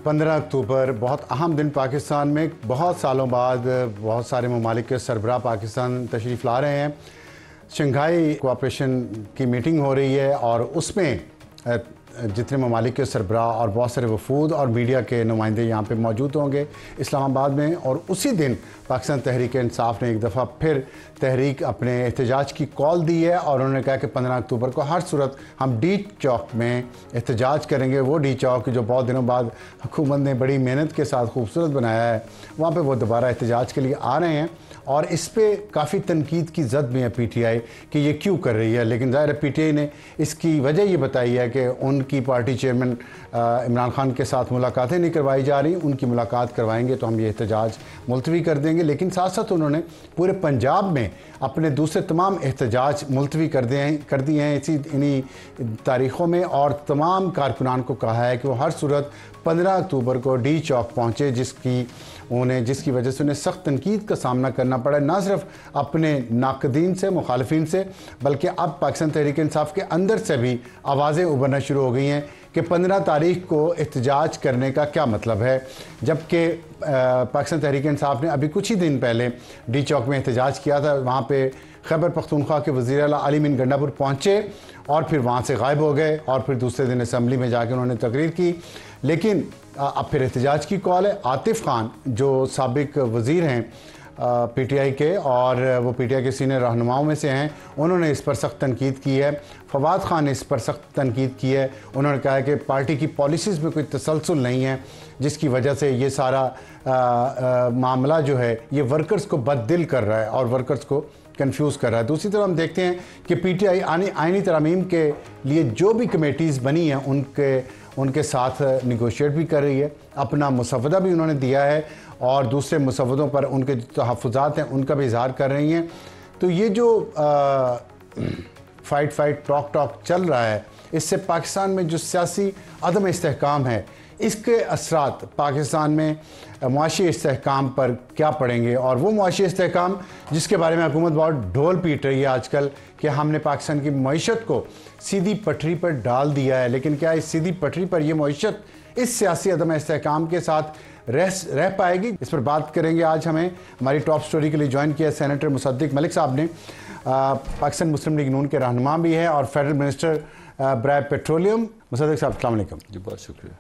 15 अक्टूबर बहुत अहम दिन पाकिस्तान में। बहुत सालों बाद बहुत सारे ममालिक के सरबराह पाकिस्तान तशरीफ़ ला रहे हैं। शंघाई कोऑपरेशन की मीटिंग हो रही है और उसमें जितने ममालिक के सरबराह और बहुत सारे वफूद और मीडिया के नुमाइंदे यहाँ पे मौजूद होंगे इस्लामाबाद में। और उसी दिन पाकिस्तान तहरीक इंसाफ ने एक दफ़ा फिर तहरीक अपने एहतजाज की कॉल दी है और उन्होंने कहा कि 15 अक्टूबर को हर सूरत हम डी चौक में एहतजाज करेंगे। वो डी चौक जो बहुत दिनों बाद हुकूमत ने बड़ी मेहनत के साथ खूबसूरत बनाया है, वहाँ पर वो दोबारा एहतजाज के लिए आ रहे हैं। और इस पे काफ़ी तनकीद की ज़द भी है पीटीआई कि ये क्यों कर रही है। लेकिन ज़ाहिर है पीटीआई ने इसकी वजह ये बताई है कि उनकी पार्टी चेयरमैन इमरान खान के साथ मुलाकातें नहीं करवाई जा रही। उनकी मुलाकात करवाएंगे तो हम ये एहतजाज मुलतवी कर देंगे। लेकिन साथ साथ उन्होंने पूरे पंजाब में अपने दूसरे तमाम एहतजाज मुलतवी कर दिए हैं इन्हीं तारीख़ों में। और तमाम कारकुनान को कहा है कि वो हर सूरत 15 अक्टूबर को डी चौक पहुँचे, जिसकी वजह से उन्हें सख्त तनकीद का सामना करना पड़ा, ना सिर्फ अपने नाकदीन से, मुखालफिन से, बल्कि अब पाकिस्तान तहरीक इंसाफ के अंदर से भी आवाज़ें उभरना शुरू हो गई हैं कि 15 तारीख को एहतजाज करने का क्या मतलब है। जबकि पाकिस्तान तहरीक इंसाफ ने अभी कुछ ही दिन पहले डी चौक में एहतजाज किया था। वहाँ पर खैबर पख्तूनख्वा के वज़ीर आला अली मीन गंडापुर पहुँचे और फिर वहाँ से गायब हो गए और फिर दूसरे दिन असम्बली में जाके उन्होंने तकरीर की। लेकिन अब फिर एहतजाज की कॉल है। आतिफ खान जो साबिक वज़ीर हैं पीटीआई के और वो पीटीआई के सीनियर रहनुमाओं में से हैं, उन्होंने इस पर सख्त तनकीद की है। फवाद खान ने इस पर सख्त तनकीद की है। उन्होंने कहा है कि पार्टी की पॉलिसीज़ में कोई तसलसल नहीं है, जिसकी वजह से ये सारा मामला जो है ये वर्कर्स को बददिल कर रहा है और वर्कर्स को कंफ्यूज कर रहा है। दूसरी तरफ हम देखते हैं कि पीटीआई आईनी तरमीम के लिए जो भी कमेटीज़ बनी हैं उनके साथ निगोशिएट भी कर रही है। अपना मुसवदा भी उन्होंने दिया है और दूसरे मुसवदों पर उनके जो तहफ़्फ़ुज़ात हैं उनका भी इज़हार कर रही हैं। तो ये जो फाइट टॉक चल रहा है, इससे पाकिस्तान में जो सियासी अदम इस्तेहकाम है, इसके असरात पाकिस्तान में मुआशी इस्तेहकाम पर क्या पड़ेंगे। और वो मुआशी इस्तेहकाम जिसके बारे में हुकूमत बहुत ढोल पीट रही है आजकल कि हमने पाकिस्तान की मईशत को सीधी पटरी पर डाल दिया है। लेकिन क्या इस सीधी पटरी पर यह मईशत इस सियासी अदम इस्तेहकाम के साथ रह पाएगी? इस पर बात करेंगे। आज हमें हमारी टॉप स्टोरी के लिए ज्वाइन किया सेनेटर मुसद्दिक मलिक साहब ने। पाकिस्तान मुस्लिम लीग नून के रहनुमा भी हैं और फेडरल मिनिस्टर बराए पेट्रोलियम। मुसद्दिक साहब अस्सलाम वालेकुम। जी बहुत शुक्रिया।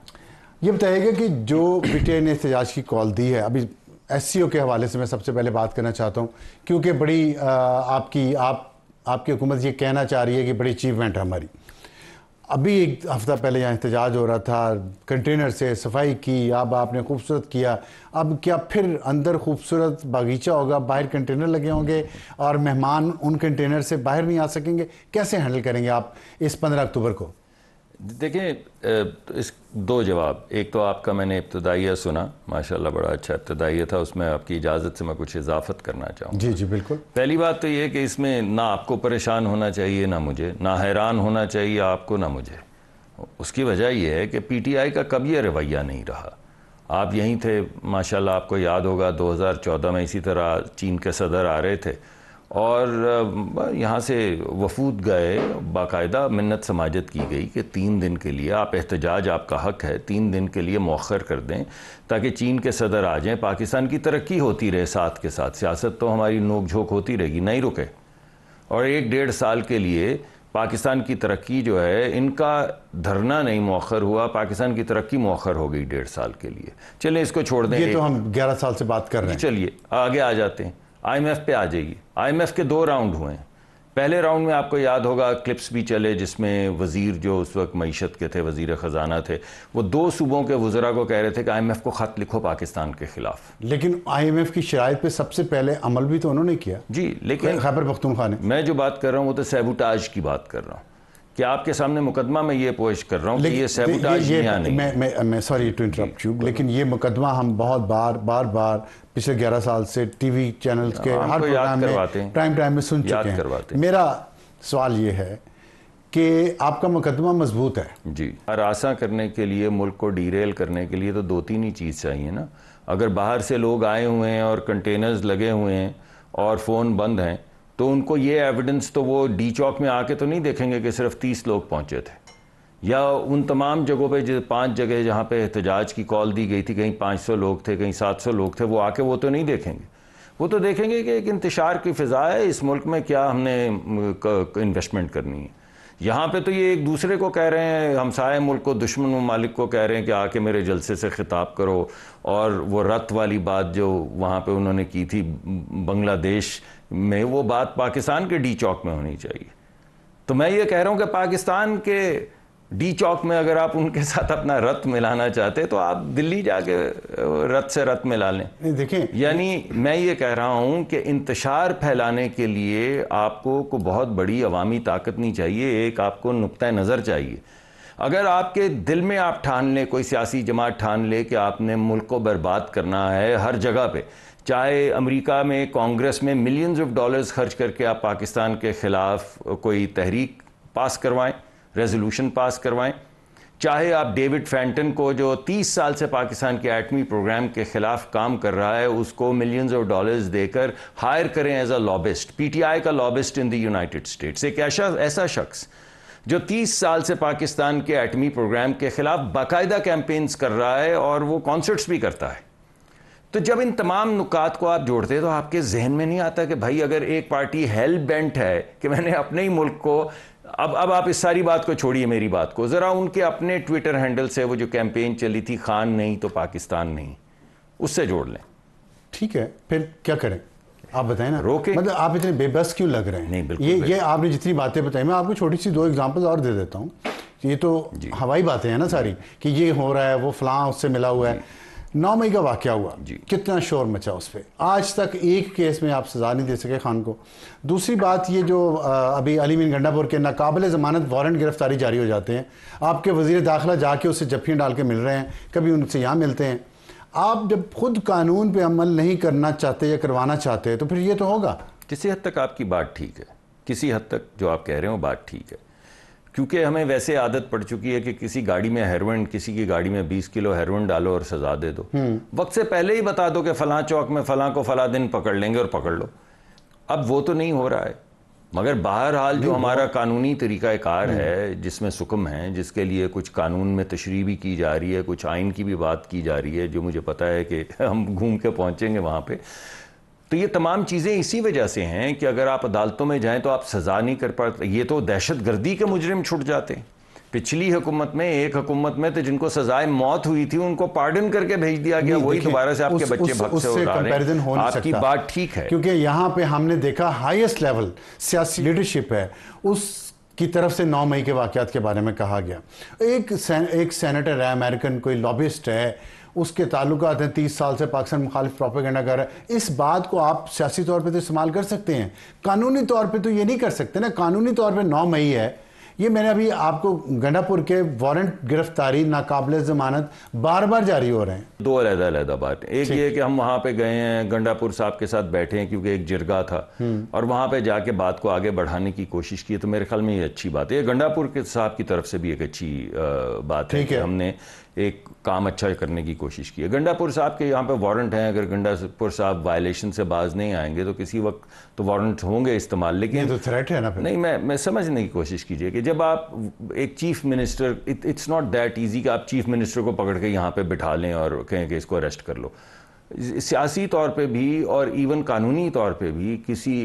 ये बताइएगा कि जो पीटीआई ने एहतजाज की कॉल दी है, अभी एससीओ के हवाले से मैं सबसे पहले बात करना चाहता हूँ, क्योंकि बड़ी आपकी हुकूमत ये कहना चाह रही है कि बड़ी अचीवमेंट है हमारी। अभी एक हफ़्ता पहले यहाँ एहतजाज हो रहा था, कंटेनर से सफाई की, अब आपने खूबसूरत किया। अब क्या फिर अंदर खूबसूरत बागीचा होगा, बाहर कंटेनर लगे होंगे और मेहमान उन कंटेनर से बाहर नहीं आ सकेंगे? कैसे हैंडल करेंगे आप इस 15 अक्टूबर को? देखिए, इस दो जवाब। एक तो आपका मैंने इब्तदाइया सुना, माशाल्लाह बड़ा अच्छा इब्तदाइया था, उसमें आपकी इजाज़त से मैं कुछ इजाफत करना चाहूँ। जी बिल्कुल। पहली बात तो ये कि इसमें ना आपको परेशान होना चाहिए ना मुझे, ना हैरान होना चाहिए आपको ना मुझे। उसकी वजह यह है कि पीटीआई का कभी यह रवैया नहीं रहा। आप यहीं थे, माशाल्लाह आपको याद होगा 2014 में इसी तरह चीन के सदर आ रहे थे और यहाँ से वफूद गए, बाकायदा मिन्नत समाजत की गई कि 3 दिन के लिए आप एहतजाज, आपका हक है, 3 दिन के लिए मौखर कर दें ताकि चीन के सदर आ जाएं, पाकिस्तान की तरक्की होती रहे साथ के साथ। सियासत तो हमारी नोक झोंक होती रहेगी, नहीं रुके। और 1-1.5 साल के लिए पाकिस्तान की तरक्की जो है, इनका धरना नहीं मौखर हुआ, पाकिस्तान की तरक्की मौखर हो गई 1.5 साल के लिए। चलें इसको छोड़ दें। ये तो हम 11 साल से बात कर रहे हैं। चलिए आगे आ जाते हैं। IMF पे आ जाइए। IMF के 2 राउंड हुए हैं। पहले राउंड में आपको याद होगा क्लिप्स भी चले जिसमें वज़ीर जो उस वक्त मईशत के थे, वज़ीर ख़जाना थे, वो 2 सूबों के वज़रा को कह रहे थे कि IMF को ख़त लिखो पाकिस्तान के ख़िलाफ़। लेकिन IMF की शराइत पे सबसे पहले अमल भी तो उन्होंने किया। जी, लेकिन खैबर पख्तूनख्वा ने। मैं जो बात कर रहा हूँ वो तो सैबोटाज की बात कर रहा हूँ कि आपके सामने मुकदमा में ये पेश कर रहा हूँ कि ये सैबोटाज नहीं। मैं सॉरी टू इंटरप्ट यू, लेकिन ये मुकदमा हम बहुत बार पिछले 11 साल से टीवी चैनल्स के हर प्रोग्राम में टाइम में सुन चुके हैं। मेरा सवाल ये है कि आपका मुकदमा मजबूत है जी। हरासा करने के लिए, मुल्क को डीरेल करने के लिए तो 2-3 ही चीज़ चाहिए ना। अगर बाहर से लोग आए हुए हैं और कंटेनर्स लगे हुए हैं और फ़ोन बंद हैं तो उनको ये एविडेंस तो वो डी चौक में आके तो नहीं देखेंगे कि सिर्फ 30 लोग पहुंचे थे। या उन तमाम जगहों पे जो 5 जगह जहाँ पे एहतजाज की कॉल दी गई थी, कहीं 500 लोग थे, कहीं 700 लोग थे, वो आके वो तो नहीं देखेंगे। वो तो देखेंगे कि एक इंतशार की फ़िज़ा है, इस मुल्क में क्या हमने इन्वेस्टमेंट करनी है। यहाँ पे तो ये एक दूसरे को कह रहे हैं, हमसाए मुल्क को, दुश्मन ममालिक को कह रहे हैं कि आके मेरे जलसे से खिताब करो। और वो रत वाली बात जो वहाँ पे उन्होंने की थी बांग्लादेश में, वो बात पाकिस्तान के डी चौक में होनी चाहिए। तो मैं ये कह रहा हूँ कि पाकिस्तान के डी चौक में अगर आप उनके साथ अपना रत मिलाना चाहते तो आप दिल्ली जाके रत से रत मिला लें। देखें, यानी मैं ये कह रहा हूँ कि इंतशार फैलाने के लिए आपको को बहुत बड़ी अवामी ताकत नहीं चाहिए, एक आपको नुक्ता नज़र चाहिए। अगर आपके दिल में आप ठान लें, कोई सियासी जमात ठान ले कि आपने मुल्क को बर्बाद करना है हर जगह पे, चाहे अमेरिका में कांग्रेस में मिलियंस ऑफ डॉलर्स खर्च करके आप पाकिस्तान के ख़िलाफ़ कोई तहरीक पास करवाएं, रेजोल्यूशन पास करवाएं, चाहे आप डेविड फैंटन को जो 30 साल से पाकिस्तान के एटमी प्रोग्राम के ख़िलाफ़ काम कर रहा है उसको मिलियंस ऑफ डॉलर्स देकर हायर करें एज अ लॉबिस्ट, पीटीआई का lobbyist in the United states, एक ऐसा शख्स जो 30 साल से पाकिस्तान के एटमी प्रोग्राम के ख़िलाफ़ बाकायदा कैंपेन्स कर रहा है और वो कॉन्सर्ट्स भी करता है। तो जब इन तमाम नुकात को आप जोड़ते हैं तो आपके जहन में नहीं आता कि भाई अगर एक पार्टी हेल बेंट है कि मैंने अपने ही मुल्क को, अब आप इस सारी बात को छोड़िए, मेरी बात को ज़रा उनके अपने ट्विटर हैंडल से वो जो कैंपेन चली थी, खान नहीं तो पाकिस्तान नहीं, उससे जोड़ लें। ठीक है, फिर क्या करें आप बताएं ना। रोके, मतलब आप इतने बेबस क्यों लग रहे हैं? नहीं, बिल्कुल ये आपने जितनी बातें बताई, मैं आपको छोटी सी 2 एग्जांपल और दे देता हूँ। ये तो हवाई बातें हैं ना सारी, कि ये हो रहा है, वो फलां उससे मिला हुआ है। 9 मई का वाकया हुआ, कितना शोर मचा उस पर, आज तक एक केस में आप सजा नहीं दे सके खान को। दूसरी बात, ये जो अभी अली मीन गंडापुर के नाकाबिल ज़मानत वारंट गिरफ्तारी जारी हो जाते हैं, आपके वज़ीर दाखिला जाके उससे जफ्फियाँ डाल के मिल रहे हैं, कभी उनसे यहाँ मिलते हैं। आप जब खुद कानून पे अमल नहीं करना चाहते या करवाना चाहते हैं तो फिर ये तो होगा। किसी हद तक आपकी बात ठीक है, किसी हद तक जो आप कह रहे हो बात ठीक है, क्योंकि हमें वैसे आदत पड़ चुकी है कि किसी गाड़ी में हेरोइन, किसी की गाड़ी में 20 किलो हेरोइन डालो और सजा दे दो। वक्त से पहले ही बता दो कि फलां चौक में फलां को फला दिन पकड़ लेंगे और पकड़ लो। अब वो तो नहीं हो रहा है, मगर बहरहाल जो हमारा कानूनी तरीक़ाकार है, जिसमें सुकम है, जिसके लिए कुछ कानून में तशरीह भी की जा रही है, कुछ आइन की भी बात की जा रही है, जो मुझे पता है कि हम घूम के पहुँचेंगे वहाँ पर। तो ये तमाम चीज़ें इसी वजह से हैं कि अगर आप अदालतों में जाएं तो आप सज़ा नहीं कर पाते। ये तो दहशत गर्दी के मुजरिम छुट जाते। पिछली हुकूमत में, एक हुकूमत में तो जिनको सजाए मौत हुई थी उनको पार्डन करके भेज दिया गया, वही दोबारा से आपके बच्चे भग से उड़ा रहे हैं। आपकी बात ठीक है, क्योंकि यहाँ पे हमने देखा हाईएस्ट लेवल सियासी लीडरशिप है, उस की तरफ से 9 मई के वाक़यात के बारे में कहा गया। एक सेनेटर है अमेरिकन, कोई लॉबिस्ट है, उसके ताल्लुकात हैं, 30 साल से पाकिस्तान मुखालिफ प्रोपेगेंडा कर रहा है। इस बात को आप सियासी तौर पे तो इस्तेमाल कर सकते हैं, कानूनी तौर पे तो ये नहीं कर सकते ना। कानूनी तौर पे 9 मई है, ये मैंने अभी आपको गंडापुर के वारंट गिरफ्तारी नाकाबिल ज़मानत बार बार जारी हो रहे हैं। 2 अलग-अलग बात। एक ये कि हम वहाँ पे गए हैं, गंडापुर साहब के साथ बैठे हैं क्योंकि एक जिरगा था और वहाँ पे जाके बात को आगे बढ़ाने की कोशिश की, तो मेरे ख्याल में ये अच्छी बात है। गंडापुर के साहब की तरफ से भी एक अच्छी बात है कि हमने एक काम अच्छा करने की कोशिश की है। गंडापुर साहब के यहाँ पे वारंट हैं, अगर गंडापुर साहब वायलेशन से बाज नहीं आएंगे तो किसी वक्त तो वारंट होंगे इस्तेमाल। लेकिन तो थ्रेट है ना फिर। नहीं, मैं समझने की कोशिश कीजिए कि जब आप एक chief minister, it's not that easy कि आप चीफ मिनिस्टर को पकड़ के यहाँ पे बिठा लें और कहें कि इसको अरेस्ट कर लो। सियासी तौर पे भी और इवन कानूनी तौर पे भी किसी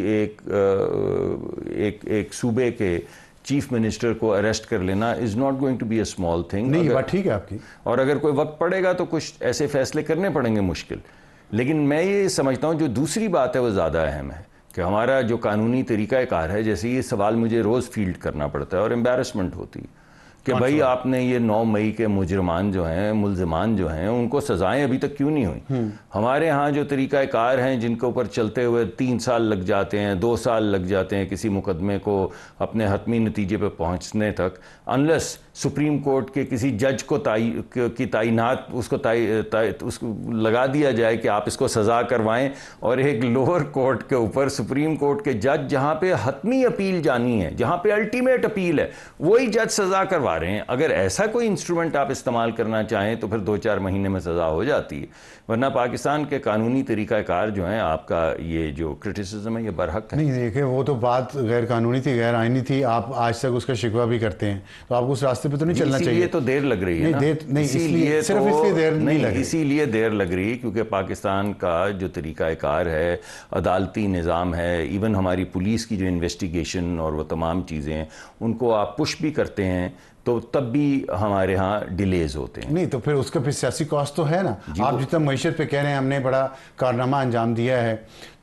एक सूबे के चीफ मिनिस्टर को अरेस्ट कर लेना is not going to be a small thing. नहीं, बात ठीक है आपकी। और अगर कोई वक्त पड़ेगा तो कुछ ऐसे फैसले करने पड़ेंगे मुश्किल। लेकिन मैं ये समझता हूँ जो दूसरी बात है वो ज़्यादा अहम है कि हमारा जो कानूनी तरीक़ाकार है, जैसे ये सवाल मुझे रोज़ फील्ड करना पड़ता है और एम्बैरसमेंट होती है कि भाई आपने ये 9 मई के मुजरमान जो हैं, मुल्ज़िमान जो हैं, उनको सज़ाएं अभी तक क्यों नहीं हुई। हमारे यहाँ जो तरीक़ाकार हैं जिनके ऊपर चलते हुए 3 साल लग जाते हैं, 2 साल लग जाते हैं किसी मुकदमे को अपने हतमी नतीजे पर पहुँचने तक, अनलेस सुप्रीम कोर्ट के किसी जज को की तैनात उसको लगा दिया जाए कि आप इसको सज़ा करवाएं, और एक लोअर कोर्ट के ऊपर सुप्रीम कोर्ट के जज, जहाँ पे हतमी अपील जानी है, जहाँ पे अल्टीमेट अपील है, वही जज सज़ा करवा रहे हैं। अगर ऐसा कोई इंस्ट्रूमेंट आप इस्तेमाल करना चाहें तो फिर 2-4 महीने में सज़ा हो जाती है, वरना पाकिस्तान के कानूनी तरीक़ाकार जो हैं, आपका ये जो क्रिटिसिज्म है ये बरहक है। नहीं देखिए, वो तो बात गैर कानूनी थी, गैर आइनी थी, आप आज तक उसका शिकवा भी करते हैं, तो आपको उस रास्ते रास्ते पे तो नहीं चलना चाहिए। इसीलिए तो देर लग रही है नहीं, इसलिए सिर्फ इसलिए देर नहीं लग रही, इसीलिए देर लग रही क्योंकि पाकिस्तान का जो तरीक़ाकार है, अदालती निज़ाम है, इवन हमारी पुलिस की जो इन्वेस्टिगेशन और वो तमाम चीज़ें हैं, उनको आप पुश भी करते हैं तो तब भी हमारे यहाँ डिलेज होते हैं। नहीं तो फिर उसका फिर सियासी कॉस्ट तो है ना। आप जितना मईशत पे कह रहे हैं हमने बड़ा कारनामा अंजाम दिया है,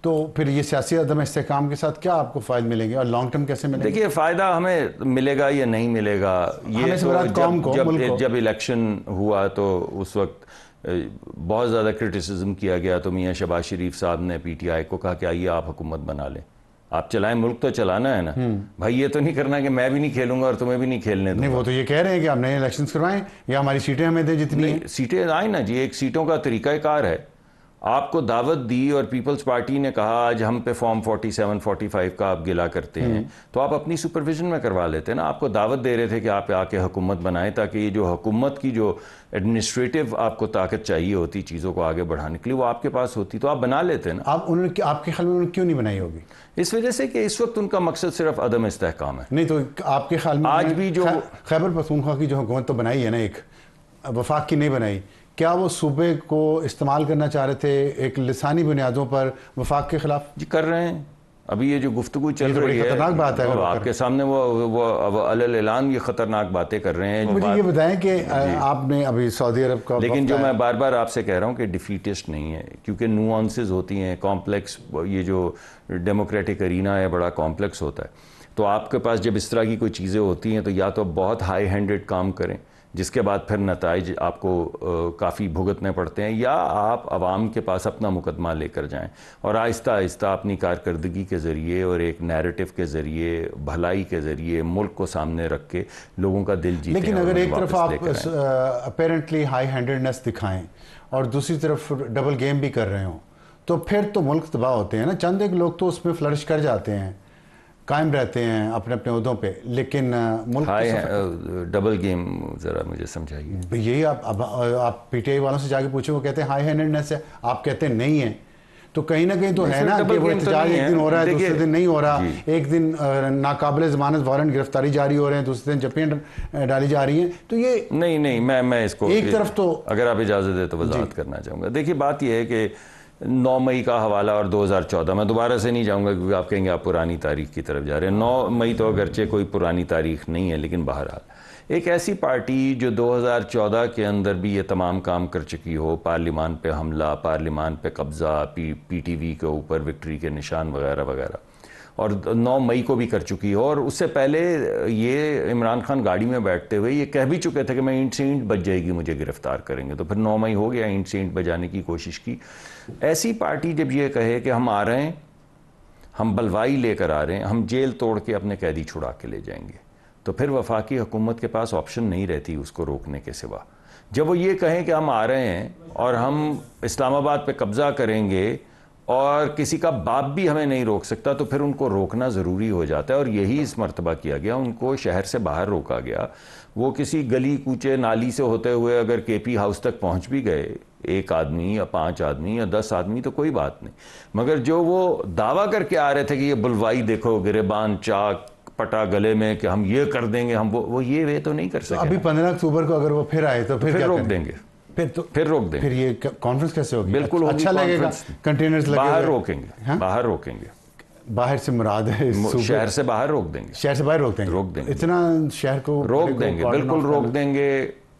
तो फिर ये सियासी अदम इस्तेहकाम के साथ क्या आपको फ़ायदे मिलेंगे और लॉन्ग टर्म कैसे मिलेंगे? देखिए, फ़ायदा हमें मिलेगा या नहीं मिलेगा ये तो जब इलेक्शन हुआ तो उस वक्त बहुत ज़्यादा क्रिटिसिज्म किया गया, तो मियाँ शहबाज शरीफ साहब ने PTI को कहा कि आइए आप हुकूमत बना लें, आप चलाएं, मुल्क तो चलाना है ना भाई, ये तो नहीं करना कि मैं भी नहीं खेलूंगा और तुम्हें भी नहीं खेलने दूंगा। नहीं, वो तो ये कह रहे हैं कि आप नए इलेक्शंस करवाएं या हमारी सीटें हमें दें जितनी सीटें आए ना जी, एक सीटों का तरीकाकार है। आपको दावत दी और पीपल्स पार्टी ने कहा आज हम पे फॉर्म 47 45 का आप गिला करते हैं, तो आप अपनी सुपरविजन में करवा लेते हैं ना। आपको दावत दे रहे थे कि आप आके हुकूमत बनाएं, ताकि ये जो हुकूमत की जो एडमिनिस्ट्रेटिव आपको ताकत चाहिए होती चीज़ों को आगे बढ़ाने के लिए, वो आपके पास होती तो आप बना लेते ना। आपके ख्याल में उन्होंने क्यों नहीं बनाई होगी? इस वजह से कि इस वक्त उनका मकसद सिर्फ अदम इस्तेहकाम है। नहीं तो आपके ख्याल में आज भी जो खैबर पख्तूनख्वा की जो हुकूमत तो बनाई है ना, एक वफाक की नहीं बनाई, क्या वो सूबे को इस्तेमाल करना चाह रहे थे एक लिसानी बुनियादों पर वफाक के खिलाफ? जी कर रहे हैं। अभी ये जो गुफ्तगू चल रही है, खतरनाक बात है। आपके सामने वो अलल ऐलान ये खतरनाक बातें कर रहे हैं। मुझे ये बताएं कि आपने अभी सऊदी अरब का, लेकिन जो मैं बार बार आपसे कह रहा हूँ कि डिफीटिस्ट नहीं है, क्योंकि नुआंसेस होती हैं, कॉम्प्लेक्स, ये जो डेमोक्रेटिक अरीना है बड़ा कॉम्प्लेक्स होता है। तो आपके पास जब इस तरह की कोई चीज़ें होती हैं तो या तो बहुत हाई हैंडेड काम करें जिसके बाद फिर नताइज आपको काफ़ी भुगतने पड़ते हैं, या आप आवाम के पास अपना मुकदमा लेकर जाएं और आहिस्ता आहिस्ता अपनी कारकर्दगी के ज़रिए और एक नैरेटिव के ज़रिए, भलाई के ज़रिए मुल्क को सामने रख के लोगों का दिल जीतें। लेकिन अगर एक तरफ आप अपेरेंटली हाई हैंडेडनेस दिखाएं और दूसरी तरफ डबल गेम भी कर रहे हो, तो फिर तो मुल्क तबाह होते हैं ना। चंद एक लोग तो उसमें फ्लरिश कर जाते हैं, कायम रहते हैं अपने अपने उहदों पे, लेकिन मुल्क डबल गेम ज़रा मुझे समझाइए। यही आप PTI वालों से जाके पूछे, वो कहते हैं हाई हैंडेडनेस है, आप कहते हैं नहीं है, तो कहीं ना कहीं तो है ना कि वो एहतजाज एक दिन हो रहा है, दूसरे दिन नहीं हो रहा, एक दिन नाकाबिल ज़मानत वारंट गिरफ्तारी जारी हो रहे हैं, दूसरे दिन जप्पियाँ डाली जा रही हैं। तो ये नहीं मैं इसको एक तरफ तो, अगर आप इजाज़त दे तो वजाहत करना चाहूँगा। देखिए, बात यह है कि 9 मई का हवाला और 2014, मैं दोबारा से नहीं जाऊंगा क्योंकि आप कहेंगे आप पुरानी तारीख की तरफ जा रहे हैं। 9 मई तो अगरचे कोई पुरानी तारीख नहीं है, लेकिन बहरहाल एक ऐसी पार्टी जो 2014 के अंदर भी ये तमाम काम कर चुकी हो, पार्लिमान पे हमला, पार्लिमान पे कब्ज़ा, PTV के ऊपर विक्ट्री के निशान वगैरह वगैरह, और 9 मई को भी कर चुकी हो, और उससे पहले ये इमरान खान गाड़ी में बैठते हुए ये कह भी चुके थे कि मैं ईंट से ईंट बज जाएगी, मुझे गिरफ्तार करेंगे। तो फिर 9 मई हो गया, ईंट से ईंट बजाने की कोशिश की। ऐसी पार्टी जब ये कहे कि हम आ रहे हैं, हम बलवाई लेकर आ रहे हैं, हम जेल तोड़ के अपने कैदी छुड़ा के ले जाएंगे, तो फिर वफाकी हुकूमत के पास ऑप्शन नहीं रहती उसको रोकने के सिवा। जब वो ये कहें कि हम आ रहे हैं और हम इस्लामाबाद पे कब्ज़ा करेंगे और किसी का बाप भी हमें नहीं रोक सकता, तो फिर उनको रोकना ज़रूरी हो जाता है। और यही इस मर्तबा किया गया, उनको शहर से बाहर रोका गया। वो किसी गली कूचे नाली से होते हुए अगर KP हाउस तक पहुंच भी गए, 1 आदमी या 5 आदमी या 10 आदमी, तो कोई बात नहीं, मगर जो वो दावा करके आ रहे थे कि ये बुलवाई देखो, गिरेबान, चाक, पटा गले में कि हम ये कर देंगे, हम वो ये तो नहीं कर सकते। अभी 15 अक्टूबर को अगर वो फिर आए तो फिर रोक देंगे, फिर रोक देंगे। फिर ये कॉन्फ्रेंस कैसे होगी? बिल्कुल अच्छा लगेगा, कंटेनर्स लगेगा, बाहर रोकेंगे। बाहर रोकेंगे, बाहर से मुराद है शहर से बाहर रोक देंगे, शहर से बाहर रोक देंगे, इतना शहर को रोक देंगे, बिल्कुल रोक देंगे।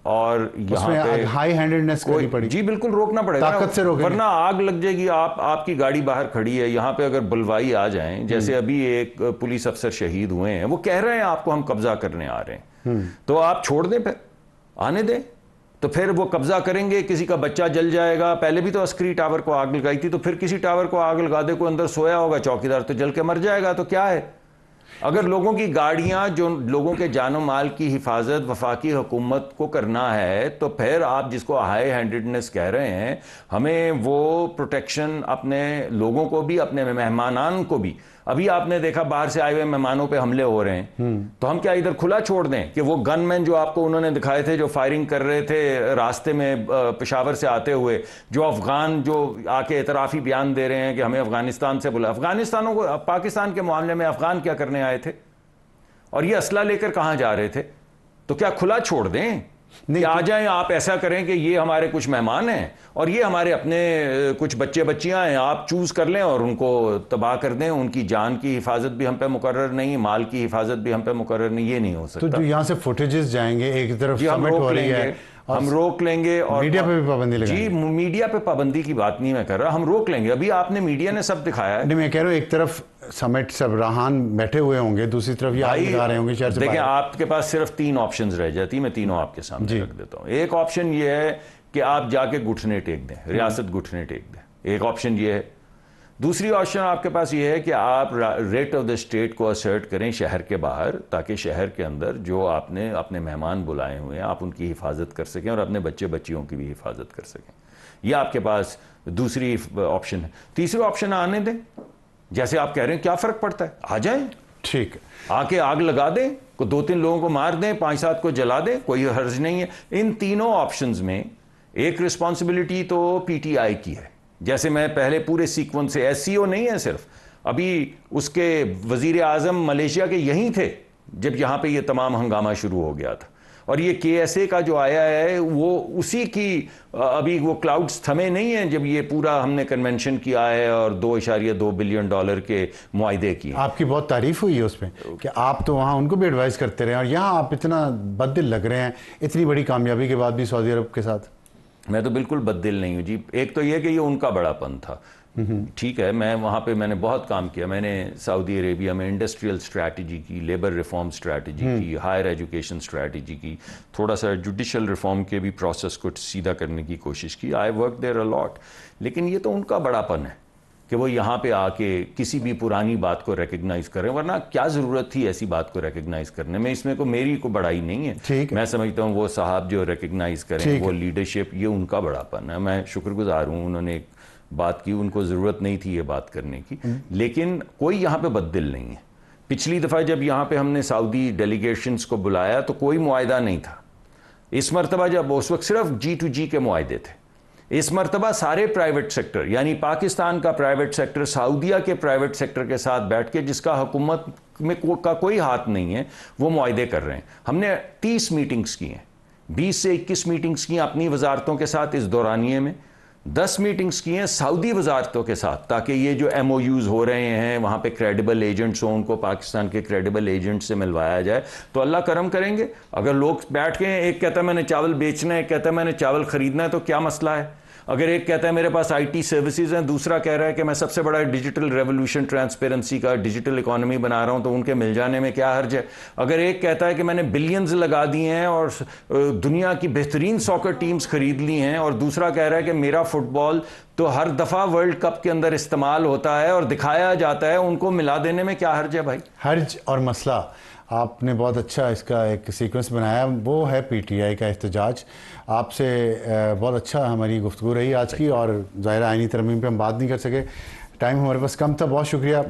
और यहाँ पे हाई हैंडेडनेस करनी पड़ेगी। जी बिल्कुल रोकना पड़ेगा, ताकत से रोकेंगे, वरना आग लग जाएगी। आपकी गाड़ी बाहर खड़ी है, यहाँ पे अगर बुलवाई आ जाएं, जैसे अभी एक पुलिस अफसर शहीद हुए हैं, वो कह रहे हैं आपको हम कब्जा करने आ रहे हैं, तो आप छोड़ दें, फिर आने दें, तो फिर वो कब्जा करेंगे, किसी का बच्चा जल जाएगा। पहले भी तो अस्करी टावर को आग लगाई थी, तो फिर किसी टावर को आग लगा दे, कोई अंदर सोया होगा चौकीदार, तो जल के मर जाएगा, तो क्या है। अगर लोगों की गाड़ियां, जो लोगों के जानो माल की हिफाजत वफाकी हुकूमत को करना है, तो फिर आप जिसको हाई हैंडेडनेस कह रहे हैं, हमें वो प्रोटेक्शन अपने लोगों को भी, अपने मेहमानान को भी। अभी आपने देखा बाहर से आए हुए मेहमानों पे हमले हो रहे हैं, तो हम क्या इधर खुला छोड़ दें कि वो गनमैन जो आपको उन्होंने दिखाए थे, जो फायरिंग कर रहे थे रास्ते में पेशावर से आते हुए, जो अफगान जो आके एतराफ़ी बयान दे रहे हैं कि हमें अफगानिस्तान से बुला, अफगानिस्तानों को पाकिस्तान के मामले में अफगान क्या करने आए थे और ये असला लेकर कहाँ जा रहे थे? तो क्या खुला छोड़ दें? नहीं, आ जाएं, आप ऐसा करें कि ये हमारे कुछ मेहमान हैं और ये हमारे अपने कुछ बच्चे बच्चियां हैं, आप चूज कर लें और उनको तबाह कर दें। उनकी जान की हिफाजत भी हम पे मुकर्रर नहीं, माल की हिफाजत भी हम पे मुकर्रर नहीं, ये नहीं हो सकता। तो जो यहाँ से फुटेजेस जाएंगे, एक तरफ समिट हो रही है, हम रोक लेंगे, और मीडिया पे भी पाबंदी लगाएंगे। जी, मीडिया पे पाबंदी की बात नहीं मैं कर रहा, हम रोक लेंगे। अभी आपने मीडिया ने सब दिखाया है। नहीं, मैं कह रहा हूँ एक तरफ समिट सरबराहान बैठे हुए होंगे, दूसरी तरफ ये आग लगा रहे होंगे शहर से। देखिए, आपके पास सिर्फ 3 ऑप्शंस रह जाती, मैं तीनों आपके सामने रख देता हूँ। एक ऑप्शन ये है कि आप जाके घुटने टेक दें, रियासत घुटने टेक दें, एक ऑप्शन ये है। दूसरी ऑप्शन आपके पास ये है कि आप रेट ऑफ द स्टेट को असर्ट करें शहर के बाहर, ताकि शहर के अंदर जो आपने अपने मेहमान बुलाए हुए हैं आप उनकी हिफाजत कर सकें और अपने बच्चे बच्चियों की भी हिफाजत कर सकें। ये आपके पास दूसरी ऑप्शन है। तीसरी ऑप्शन आने दें, जैसे आप कह रहे हैं, क्या फर्क पड़ता है, आ जाएं, ठीक है, आके आग लगा दें, को 2-3 लोगों को मार दें, 5-7 को जला दें, कोई हर्ज नहीं है। इन तीनों ऑप्शंस में एक रिस्पॉन्सिबिलिटी तो पीटीआई की है। जैसे मैं पहले पूरे सीक्वेंस से, एससीओ नहीं है सिर्फ, अभी उसके वजीर आजम मलेशिया के यहीं थे जब यहाँ पे ये तमाम हंगामा शुरू हो गया था, और ये केएसए का जो आया है वो उसी की, अभी वो क्लाउड्स थमे नहीं हैं जब ये पूरा हमने कन्वेंशन किया है और $2.2 बिलियन के मुआहदे किए। आपकी बहुत तारीफ हुई है उसमें कि आप तो वहाँ उनको भी एडवाइस करते रहे और यहाँ आप इतना बददिल लग रहे हैं इतनी बड़ी कामयाबी के बाद भी सऊदी अरब के साथ। मैं तो बिल्कुल बददिल नहीं हूँ जी। एक तो ये कि ये उनका बड़ापन था, ठीक है, मैं वहाँ पे मैंने बहुत काम किया। मैंने सऊदी अरेबिया में इंडस्ट्रियल स्ट्रैटेजी की, लेबर रिफॉर्म स्ट्रैटेजी की, हायर एजुकेशन स्ट्रैटेजी की, थोड़ा सा जुडिशल रिफॉर्म के भी प्रोसेस को सीधा करने की कोशिश की। I work there a lot. लेकिन ये तो उनका बड़ापन है कि वो यहाँ पे आके किसी भी पुरानी बात को रिकग्नाइज करें, वरना क्या ज़रूरत थी ऐसी बात को रिकग्नाइज करने में। इसमें को मेरी को बड़ाई नहीं है। मैं समझता हूँ वो साहब जो रिकग्नाइज करें, वो लीडरशिप, ये उनका बड़ापन है। मैं शुक्रगुजार हूँ, उन्होंने बात की, उनको ज़रूरत नहीं थी ये बात करने की, लेकिन कोई यहाँ पे बददिल नहीं है। पिछली दफ़ा जब यहाँ पे हमने सऊदी डेलीगेशंस को बुलाया तो कोई मुआहदा नहीं था। इस मरतबा जब उस वक्त सिर्फ G2G के मुआहदे थे, इस मरतबा सारे प्राइवेट सेक्टर, यानी पाकिस्तान का प्राइवेट सेक्टर सऊदीया के प्राइवेट सेक्टर के साथ बैठ के, जिसका हुकूमत में का कोई हाथ नहीं है, वो मुआहदे कर रहे हैं। हमने 30 मीटिंग्स की हैं, 20 से 21 मीटिंग्स की अपनी वजारतों के साथ इस दौरानिए में, 10 मीटिंग्स की हैं सऊदी वजारतों के साथ, ताकि ये जो MOUs हो रहे हैं वहाँ पे क्रेडिबल एजेंट्स हों, उनको पाकिस्तान के क्रेडिबल एजेंट से मिलवाया जाए। तो अल्लाह करम करेंगे। अगर लोग बैठ के, एक कहता है मैंने चावल बेचना है, एक कहता है मैंने चावल खरीदना है, तो क्या मसला है? अगर एक कहता है मेरे पास IT सर्विसेज हैं, दूसरा कह रहा है कि मैं सबसे बड़ा डिजिटल रेवोल्यूशन, ट्रांसपेरेंसी का डिजिटल इकोनॉमी बना रहा हूं, तो उनके मिल जाने में क्या हर्ज है? अगर एक कहता है कि मैंने बिलियंस लगा दिए हैं और दुनिया की बेहतरीन सॉकर टीम्स खरीद ली हैं, और दूसरा कह रहा है कि मेरा फुटबॉल तो हर दफ़ा वर्ल्ड कप के अंदर इस्तेमाल होता है और दिखाया जाता है, उनको मिला देने में क्या हर्ज है भाई? हर्ज और मसला आपने बहुत अच्छा इसका एक सीक्वेंस बनाया, वो है PTI का एहतजाज। आपसे बहुत अच्छा हमारी गुफ्तगू रही आज की, और ज़ाहिर आईनी तरमीम पे हम बात नहीं कर सके, टाइम हमारे पास कम था। बहुत शुक्रिया।